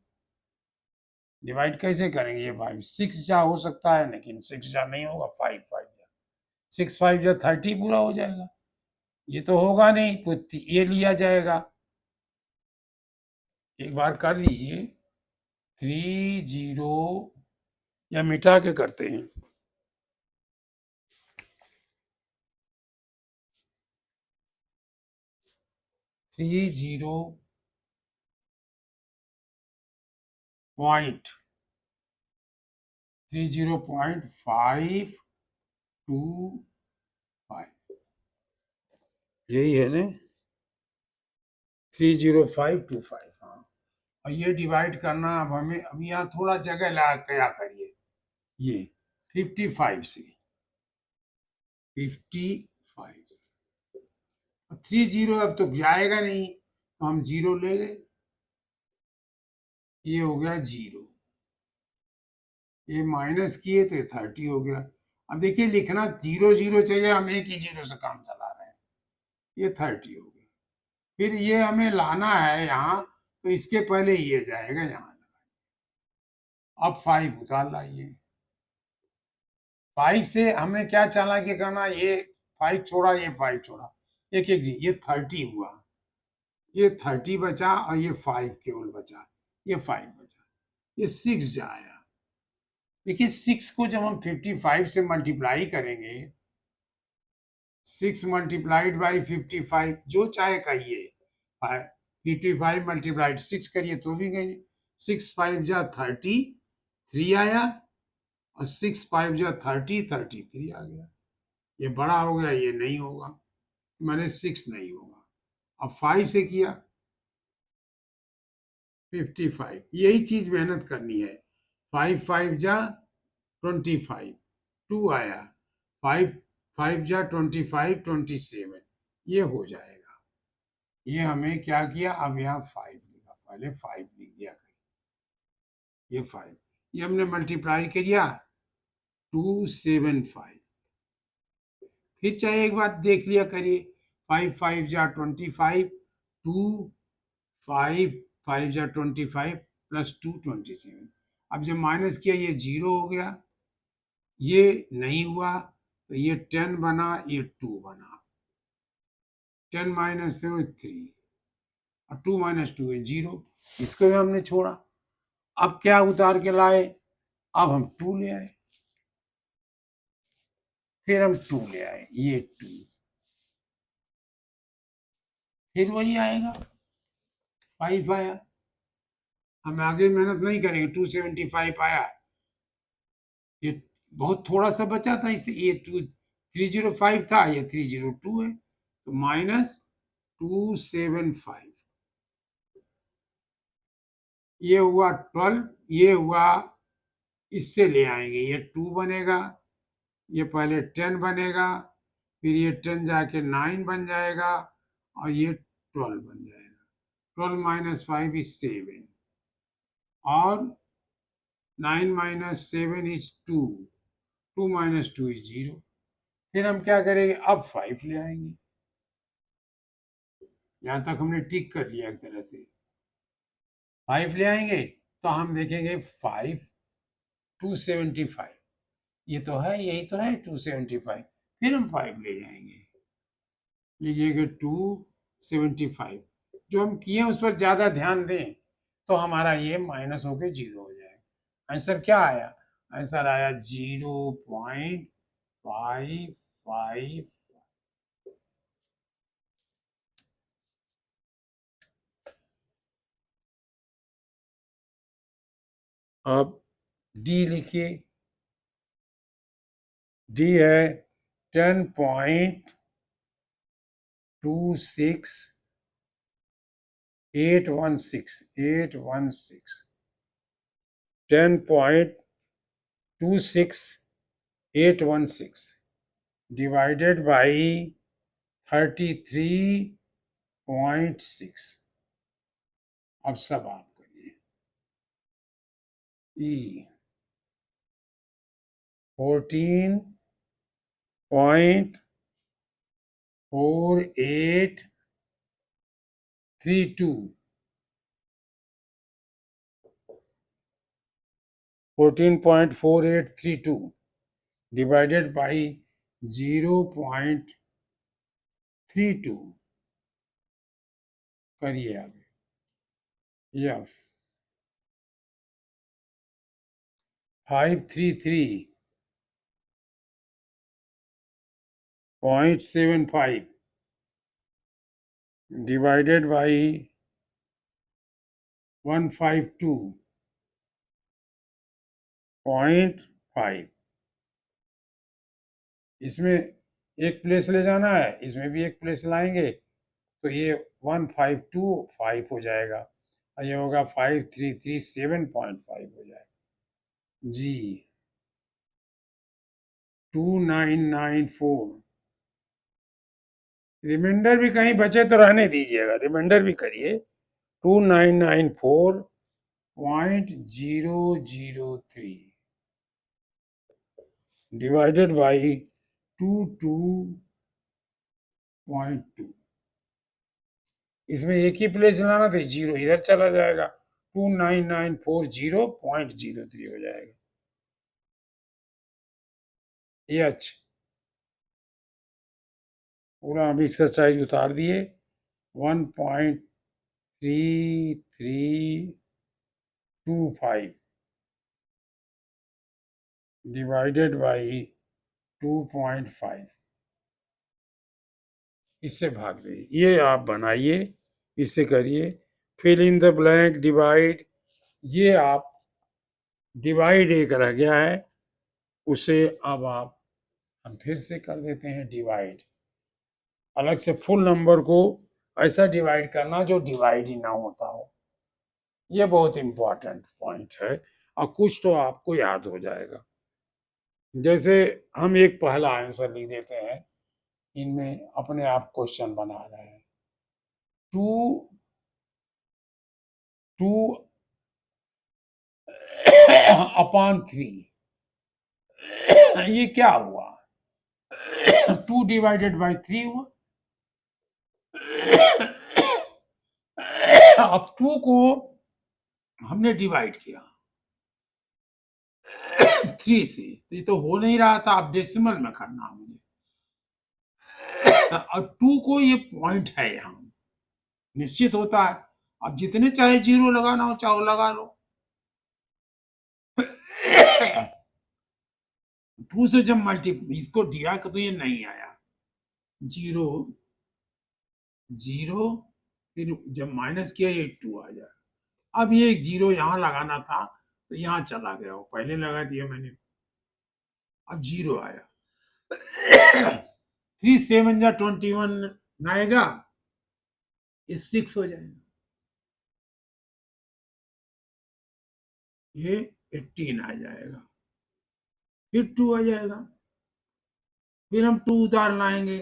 डिवाइड कैसे करेंगे, ये 5 6 जा हो सकता है, लेकिन 6 जा नहीं होगा, 5 5 जा, 6 5 जा 30 पूरा हो जाएगा। ये तो होगा नहीं, तो ये लिया जाएगा। एक बार कर लीजिए, 30, या मिटा के करते हैं, 30.525, यही है ना, 30525, हाँ। और ये डिवाइड करना, अब हमें, अब यहाँ थोड़ा जगह ला क्या करिए, ये 55 से, 55 30 अब तो जाएगा नहीं, तो हम जीरो ले गए, ये हो गया जीरो, ये माइनस किए तो ये 30 हो गया। अब देखिए लिखना 0 0 चाहिए, हम एक ही जीरो से काम चला रहे हैं, ये 30 हो गया। फिर ये हमें लाना है यहाँ, तो इसके पहले ये जाएगा यहाँ, अब 5 उतार लाइए। 5 से हमें क्या चालाकी करना, ये 5 छोड़ा, ये 5 छोड़ा, एक एक ये 30 हुआ, ये 30 बचा, और ये 5 केवल बचा, ये 5 बचा, ये 6 जाएगा। देखिए 6 को जब हम 55 से मल्टीप्लाई करेंगे, 6 मल्टीप्लाइड बाई 55, जो चाहे कहिए, 55 मल्टीप्लाइड 6 करिए तो भी कहिए, 6 5 जा 30, 3 आया, और 6 5 जा 30, 33 आ गया। ये बड़ा हो गया, ये नहीं होगा, मैंने 6 नहीं होगा। अब 5 से किया 55, यही चीज मेहनत करनी है। 5 5 जा 25, 2 आया, 5 5 जा 25, 27, ये हो जाएगा। ये हमें क्या किया, अब यहाँ 5 लिखा, पहले 5 लिख दिया, ये 5, ये हमने मल्टीप्लाई किया 275। फिर चाहे एक बार देख लिया करिए, 5 5 जा 25, 2 5 5 जा 25 प्लस 2 27। अब जब माइनस किया ये जीरो हो गया, ये नहीं हुआ, तो ये 10 बना, ये 2 बना, 10 माइनस 3, और 2 माइनस 2 है जीरो, इसको भी हमने छोड़ा। अब क्या उतार के लाए, अब हम 2 ले आए, फिर हम 2 ले आए, ये 2, फिर वही आएगा, 5 आया। हम आगे मेहनत नहीं करेंगे, 275 आया, ये बहुत थोड़ा सा बचा था, इससे ये 305 था, ये 302 है, तो माइनस 275, ये हुआ 12, ये हुआ, इससे ले आएंगे, ये 2 बनेगा, ये पहले 10 बनेगा, फिर ये 10 जाके 9 बन जाएगा, और ये 12 बन जाएगा, 12 माइनस 5 इज 7, और 9 माइनस 7 इज 2, 2 माइनस 2 इज 0। फिर हम क्या करेंगे, अब 5 ले आएंगे, यहां तक हमने टिक कर लिया एक तरह से। 5 ले आएंगे, तो हम देखेंगे 5 275, ये तो है, यही तो है 275, फिर हम 5 ले जाएंगे, लीजिएगा 275, जो हम किए उस पर ज्यादा ध्यान दें, तो हमारा ये माइनस होके जीरो हो जाएगा। आंसर क्या आया, आंसर आया 0.555। अब डी लिखिए, डी है 10.26816, 10.26816 divided by 33.6। अब सब आप करिए, ई 14.48 32 14.4832 divided by 0.32 करिए आगे। Yes 533.75 divided by 152.5। इसमें एक प्लेस ले जाना है, इसमें भी एक प्लेस लाएंगे तो ये 1525 हो जाएगा और ये होगा 5337.5 हो जाएगा जी। 2994 रिमाइंडर भी कहीं बचे तो रहने दीजिएगा, रिमाइंडर भी करिए। 2994.003 डिवाइडेड बाई 22.2। इसमें एक ही प्लेस लाना था, जीरो इधर चला जाएगा, 29940.03 हो जाएगा। ये अच्छा पूरा हम एक्सरसाइज उतार दिए। 1.3325 डिवाइडेड बाई 2.5 इससे भाग दे। ये आप बनाइए, इससे करिए। Fill in the blank, divide. ये आप डिवाइड एक रह गया है, उसे अब आप हम फिर से कर देते हैं डिवाइड। अलग से फुल नंबर को ऐसा डिवाइड करना जो डिवाइड ही ना होता हो। ये बहुत इंपॉर्टेंट पॉइंट है और कुछ तो आपको याद हो जाएगा। जैसे हम एक पहला आंसर लिख देते हैं, इनमें अपने आप क्वेश्चन बना रहे हैं। 2/3 ये क्या हुआ? 2 डिवाइडेड बाई 3 हुआ। अब 2 को हमने डिवाइड किया 3 से, तो ये तो हो नहीं रहा था, अब डेसिमल में करना मुझे। अब 2 को ये पॉइंट है यहाँ निश्चित होता है, अब जितने चाहे जीरो लगाना हो चाहे लगा लो। 2 से जब इसको दिया तो ये नहीं आया, जीरो जीरो, फिर जब माइनस किया ये 2 आ जाए। अब ये जीरो यहाँ लगाना था तो यहाँ चला गया, वो पहले लगा दिया मैंने, अब जीरो आया। 3 7 जा 21 आएगा, ये 6 हो जाएगा, ये 18 आ जाएगा, फिर 2 आ जाएगा, फिर हम 2 उतार लाएंगे,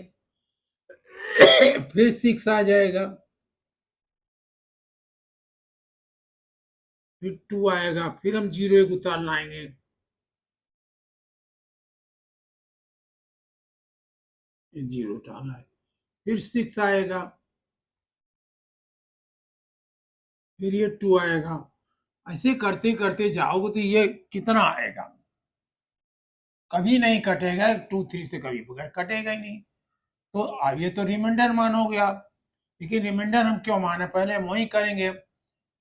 फिर 6 आ जाएगा, फिर 2 आएगा, फिर हम जीरो एक उतार लाएंगे, ये जीरो डाला है, फिर 6 आएगा, फिर ये 2 आएगा। ऐसे करते करते जाओगे तो ये कितना आएगा? कभी नहीं कटेगा, 2 3 से कभी कटेगा ही नहीं। तो ये तो रिमाइंडर मानोगे आप, लेकिन रिमाइंडर हम क्यों माने, पहले हम वही करेंगे।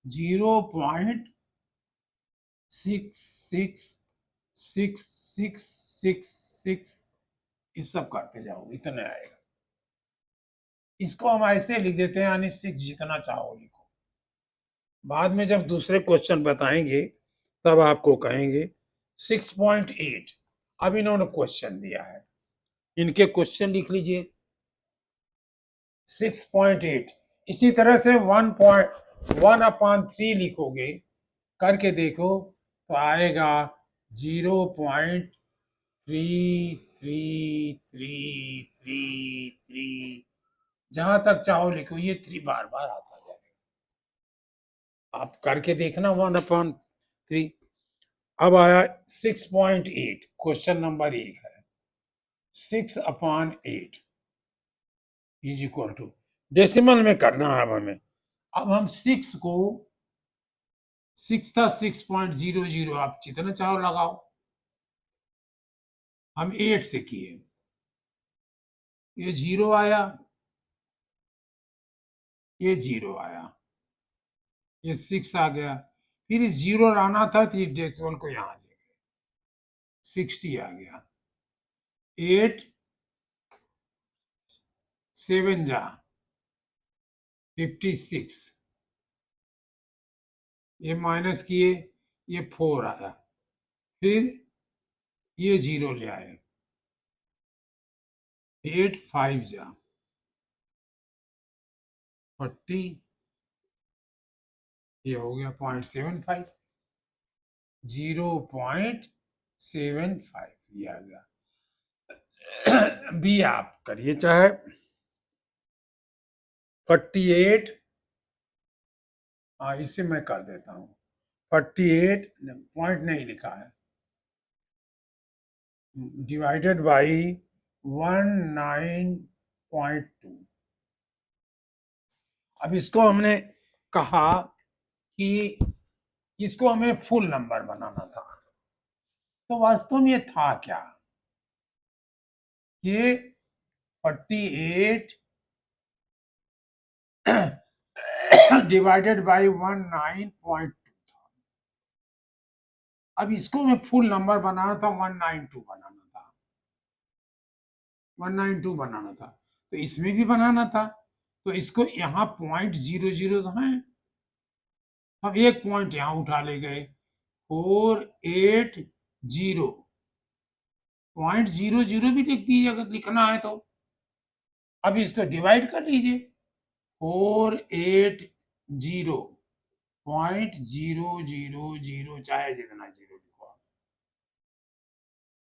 0.66666 ये सब करते जाओ, इतने आएगा। इसको हम ऐसे लिख देते हैं, यानी 6 जितना चाहो लिखो। बाद में जब दूसरे क्वेश्चन बताएंगे तब आपको कहेंगे 6.8। अब इन्होंने क्वेश्चन दिया है, इनके क्वेश्चन लिख लीजिए। 6.8 इसी तरह से 1.1/3 लिखोगे, करके देखो तो आएगा 0.333333। जहां तक चाहो लिखो, ये 3 बार बार आता जाएगा, आप करके देखना 1/3। अब आया 6.8, क्वेश्चन नंबर 1 है। 6/8 इज इक्वल टू, डेसिमल में करना है अब हमें, अब हम 6 को 6 था 6.00, आप जितना चाहो लगाओ। हम 8 से किए, ये 0 आया, ये 0 आया, ये 6 आ गया। फिर इस 0 लाना था तो इस डेसिमल को यहाँ ले गए, 60 आ गया। 8 7 जा 56, ये माइनस किए, ये 4 आया। फिर ये 0 ले आए, 8 5 जा 40, ये हो गया 0.75, 0.75 ये आ गया। बी आप करिए चाहे 48, हाँ इसे मैं कर देता हूँ। 48 पॉइंट नहीं लिखा है, डिवाइडेड बाई 19.2। अब इसको हमने कहा कि इसको हमें फुल नंबर बनाना था, तो वास्तव में ये था क्या, ये 48 डिवाइडेड बाई 19.2 था। अब इसको मैं फुल नंबर बनाना था, 192 बनाना था, 192 बनाना था, तो इसमें भी बनाना था, तो इसको यहाँ 0.00 तो है, हम एक पॉइंट यहाँ उठा ले गए, 480 0.00 भी लिख दीजिए अगर लिखना है तो। अब इसको डिवाइड कर लीजिए, 480.000, चाहे जितना जीरो लिखो,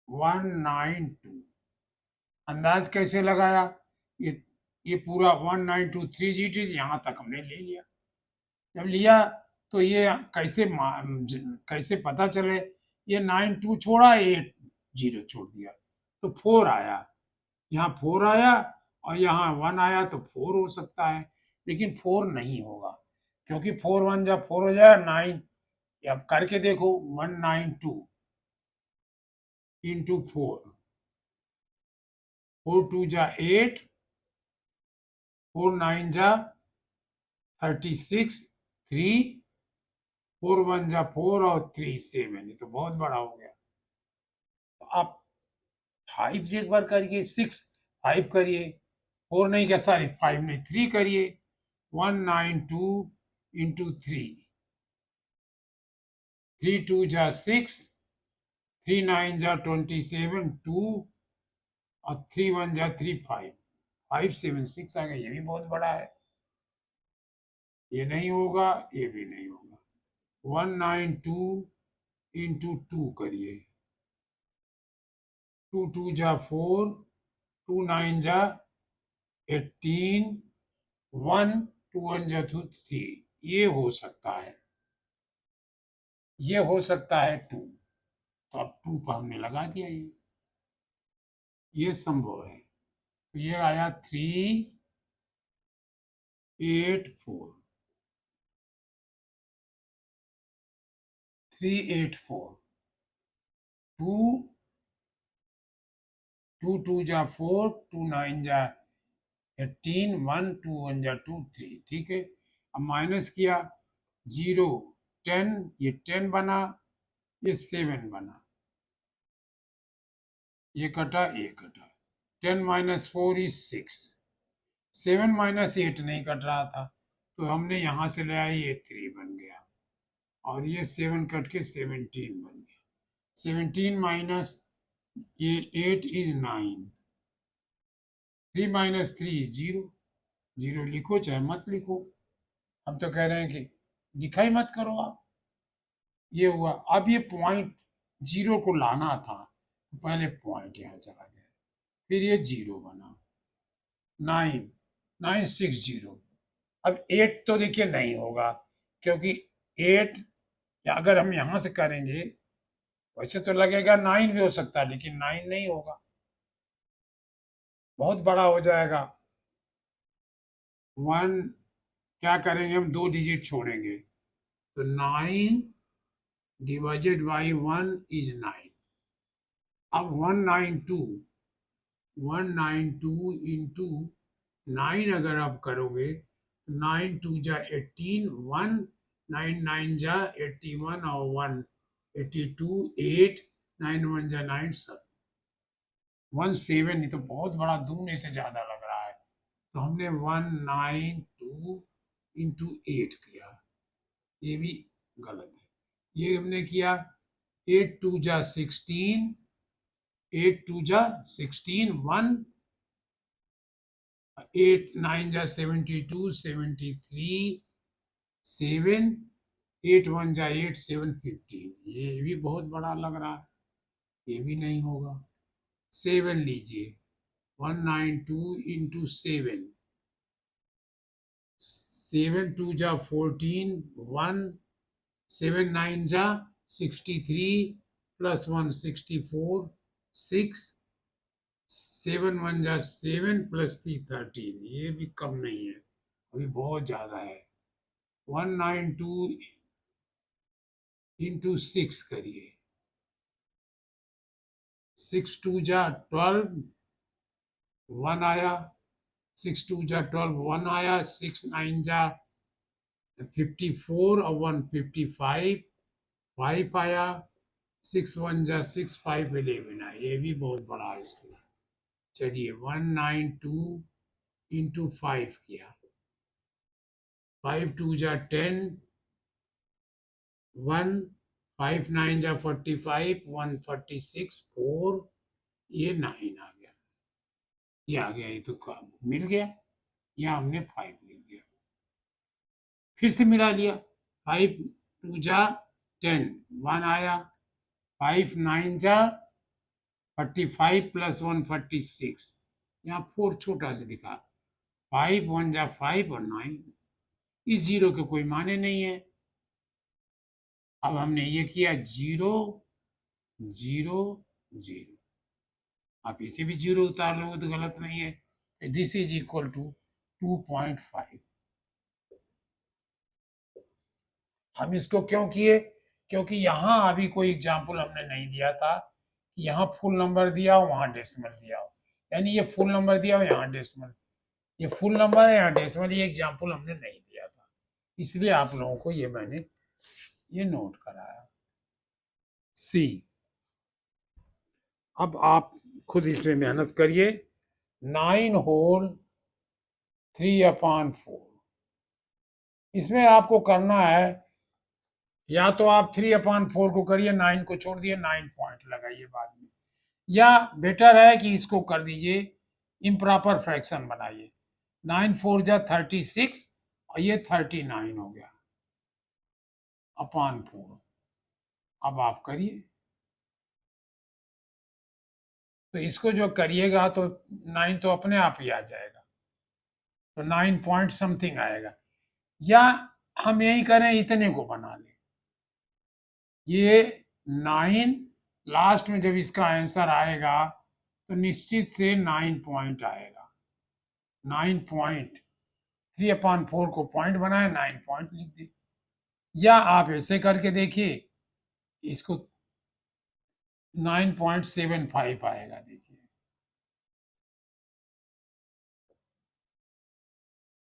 192। अंदाज कैसे लगाया, ये पूरा 1923 यहाँ तक हमने ले लिया। जब लिया तो ये कैसे पता चले, ये 92 छोड़ा, 80 छोड़ दिया, तो 4 आया, यहाँ 4 आया और यहाँ 1 आया, तो 4 हो सकता है, लेकिन 4 नहीं होगा, क्योंकि 4 1 जब 4 हो जाए 9, अब करके देखो, 192 इंटू 4, 4 2 जा 8, 4 9 जा 36, 3, 4 1 जा 4 और 3 7, ये तो बहुत बड़ा हो गया। तो आप 5 से एक बार करिए, 6 5 करिए, 4 नहीं क्या, सॉरी 5 नहीं 3 करिए, 192 इंटू 3, 3 2 जा 6, 3 9 जा 27, 2 और 3 1 जा 3 5, 5 7 6 आ गया, ये भी बहुत बड़ा है, ये नहीं होगा, ये भी नहीं होगा। 192 इंटू 2 करिए, 2 2 जा 4, 2 9 जा 18, 1 2 1 जा 3, ये हो सकता है, ये हो सकता है 2, तो अब 2 का हमने लगा दिया, ये संभव है, तो ये आया 384, 384, 2 2 2 जा 4, 2 9 जा 18, 1 2 1 जा 2 3, ठीक है। अब माइनस किया, 0 10, ये 10 बना, ये 7 बना, ये कटा, ये कटा, 10 माइनस 4 इज 6, 7 माइनस 8 नहीं कट रहा था, तो हमने यहाँ से ले आया, ये 3 बन गया, और ये 7 कट के 17 बन गया, 17 माइनस ये 8 इज 9, 3 माइनस 3 इज 0, 0 लिखो चाहे मत लिखो, हम तो कह रहे हैं कि लिखा ही मत करो आप, ये हुआ। अब ये पॉइंट 0 को लाना था, तो पहले पॉइंट यहाँ चला गया, फिर ये 0 बना, 9 960। अब 8 तो देखिए नहीं होगा, क्योंकि 8 या अगर हम यहाँ से करेंगे, वैसे तो लगेगा 9 भी हो सकता है, लेकिन 9 नहीं होगा, बहुत बड़ा हो जाएगा, 1 क्या करेंगे, हम 2 डिजिट छोड़ेंगे, तो 9 डिवाइडेड बाई 1 इज 9। अब 192 इंटू 9 अगर आप करोगे, 9 टू जा 18, 1 9 9 जा 81 और 1 82, 8 9 1 जा 9 7 17। ये तो बहुत बड़ा दूने से ज्यादा लग रहा है, तो हमने 192 इंटू 8 किया, ये भी गलत है। ये हमने किया 8 टू जा 16, 8 टू जा 16, 1 8 9 जा 72, 73, 7 8 1 जा 8 7 15। ये भी बहुत बड़ा लग रहा है, ये भी नहीं होगा। 7 लीजिए, 192 इंटू 7, 7 टू जा 14, 1 7 9 जा 63 प्लस 1 64, 6 7 1 जा 7 प्लस 3 13। ये भी कम नहीं है, अभी बहुत ज्यादा है। 192 इंटू 6 करिए, 6 टू जा 12, 1 आया, 6 टू जा 12 1 आया, 6 9 जा 54 और 1 55, 5 आया, 6 1 जा 6 5 11 आया, ये भी बहुत बड़ा है इसलिए। चलिए 192 इंटू 5 किया, 5 टू जा 10, 1 5 9 जा 45, 1 46, 4, ये 9 आ गया, ये आ गया, ये तो मिल गया, यहाँ हमने 5 लिख दिया। फिर से मिला लिया, 5 टू जा 10, 1 आया, 5 9 जा 45 प्लस 1 46, यहाँ 4 छोटा सा दिखा, 5 1 जा 5 और 9, इस जीरो के कोई माने नहीं है। अब हमने ये किया 0 0 0, आप इसे भी 0 उतार लोगे तो गलत नहीं है। This is equal to 2.5। हम इसको क्यों किए, क्योंकि यहाँ अभी कोई एग्जाम्पल हमने नहीं दिया था कि यहाँ फुल नंबर दिया हो वहाँ डेसिमल दिया हो, यानी ये फुल नंबर दिया हो यहाँ डेसिमल, ये फुल नंबर है यहाँ डेसिमल, ये एग्जाम्पल हमने नहीं दिया था, इसलिए आप लोगों को ये मैंने ये नोट कराया। सी, अब आप खुद इसमें मेहनत करिए। 9 होल 3/4, इसमें आपको करना है, या तो आप 3/4 को करिए, 9 को छोड़ दिए, 9 पॉइंट लगाइए बाद में, या बेटर है कि इसको कर दीजिए, इम्प्रॉपर फ्रैक्शन बनाइए। 9 4 जा 36 और ये 39 हो गया /4। अब आप करिए, तो इसको जो करिएगा तो 9 तो अपने आप ही आ जाएगा, तो 9 पॉइंट समथिंग आएगा, या हम यही करें इतने को बना लें, ये 9 लास्ट में जब इसका आंसर आएगा तो निश्चित से 9 पॉइंट आएगा। 9 पॉइंट 3/4 को पॉइंट बनाए, 9 पॉइंट लिख दे, या आप ऐसे करके देखिए, इसको 9.75 आएगा, देखिए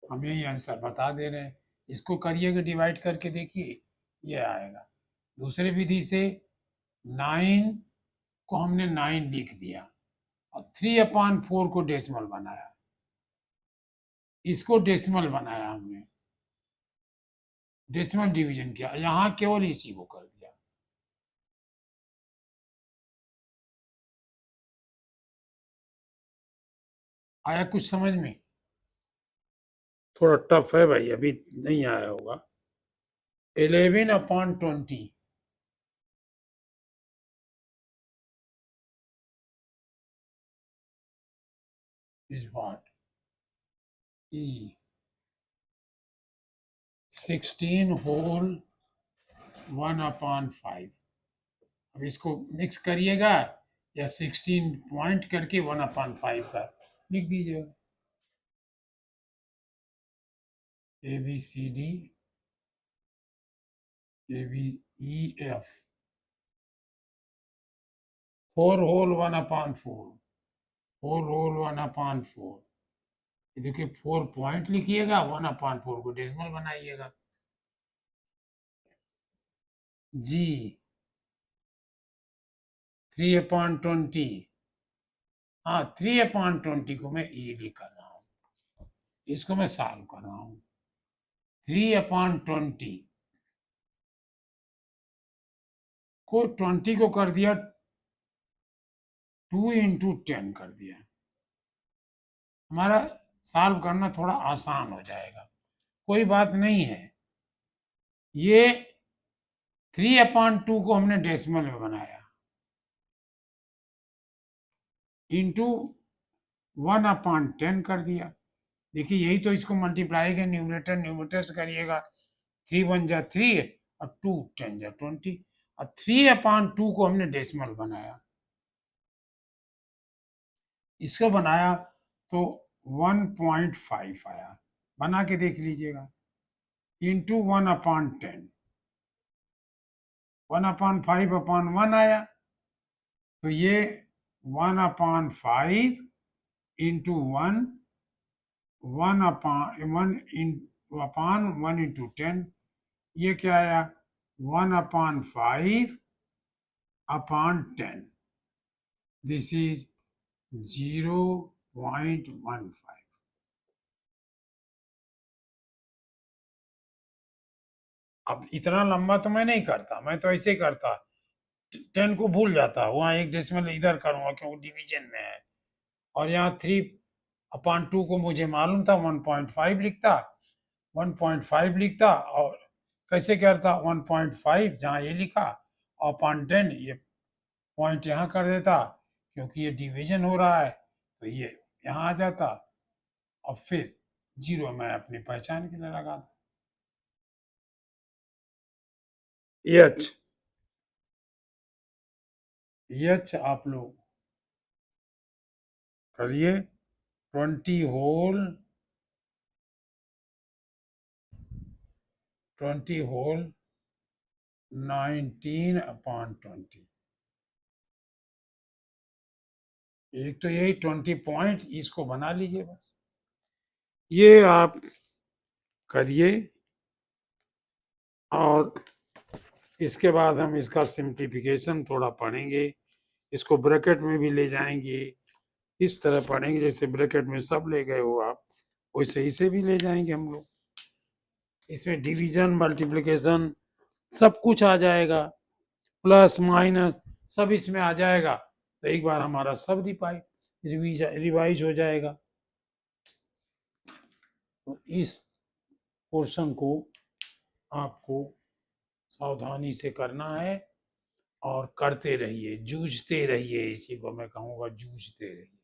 हम यही आंसर बता दे रहे हैं, इसको करिएगा डिवाइड करके देखिए, ये आएगा। दूसरी विधि से 9 को हमने 9 लिख दिया और 3/4 को डेसिमल बनाया, इसको डेसिमल बनाया हमने, डेसिमल डिवीजन किया, यहाँ केवल इसी को कर दिया। आया कुछ समझ में? थोड़ा टफ है भाई, अभी नहीं आया होगा। 11/20 is what? E 16 whole 1/5। अब इसको मिक्स करिएगा, या 16 पॉइंट करके 1/5 का लिख दीजिएगा। A B C D A B E F 4 whole 1/4 4 whole 1/4 देखिए 4 पॉइंट लिखिएगा 1/4 को डेसिमल बनाइएगा जी 3/20 हाँ 3/20 को मैं ई कर रहा हूँ इसको मैं सॉल्व कर रहा हूँ 3/20 को 20 को कर दिया 2 इंटू 10 कर दिया हमारा सॉल्व करना थोड़ा आसान हो जाएगा कोई बात नहीं है ये 3/2 को हमने डेसिमल में बनाया इंटू 1/10 कर दिया देखिए यही तो इसको मल्टीप्लाई के न्यूमरेटर न्यूमरेटर से करिएगा 3 1 जा 3 और 2 10 जा 20 और 3/2 को हमने डेसिमल बनाया इसको बनाया तो 1.5 आया बना के देख लीजिएगा इंटू 1/10 1/5/1 आया तो ये 1/5 इंटू 1 इंटू 10 ये क्या आया 1/5/10 दिस इज 0.15 अब इतना लंबा तो मैं नहीं करता मैं तो ऐसे ही करता 10 को भूल जाता वहां एक डेसिमल इधर करूंगा क्योंकि डिवीजन में है और यहाँ 3/2 को मुझे मालूम था 1.5 लिखता 1.5 लिखता और कैसे करता 1.5 जहाँ ये लिखा और अपॉन 10 ये पॉइंट यहाँ कर देता क्योंकि ये डिवीजन हो रहा है तो ये यहाँ आ जाता और फिर जीरो मैं अपनी पहचान के लिए लगाता एच एच आप लोग करिए 20 होल 19/20 एक तो यही 20 पॉइंट इसको बना लीजिए बस ये आप करिए और इसके बाद हम इसका सिंप्लीफिकेशन थोड़ा पढ़ेंगे इसको ब्रैकेट में भी ले जाएंगे इस तरह पढ़ेंगे जैसे ब्रैकेट में सब ले गए हो आप वैसे इसे भी ले जाएंगे हम लोग इसमें डिवीजन मल्टीप्लिकेशन सब कुछ आ जाएगा प्लस माइनस सब इसमें आ जाएगा तो एक बार हमारा सब रिवाइज हो जाएगा तो इस पोर्शन को आपको सावधानी से करना है और करते रहिए जूझते रहिए इसी को मैं कहूँगा जूझते रहिए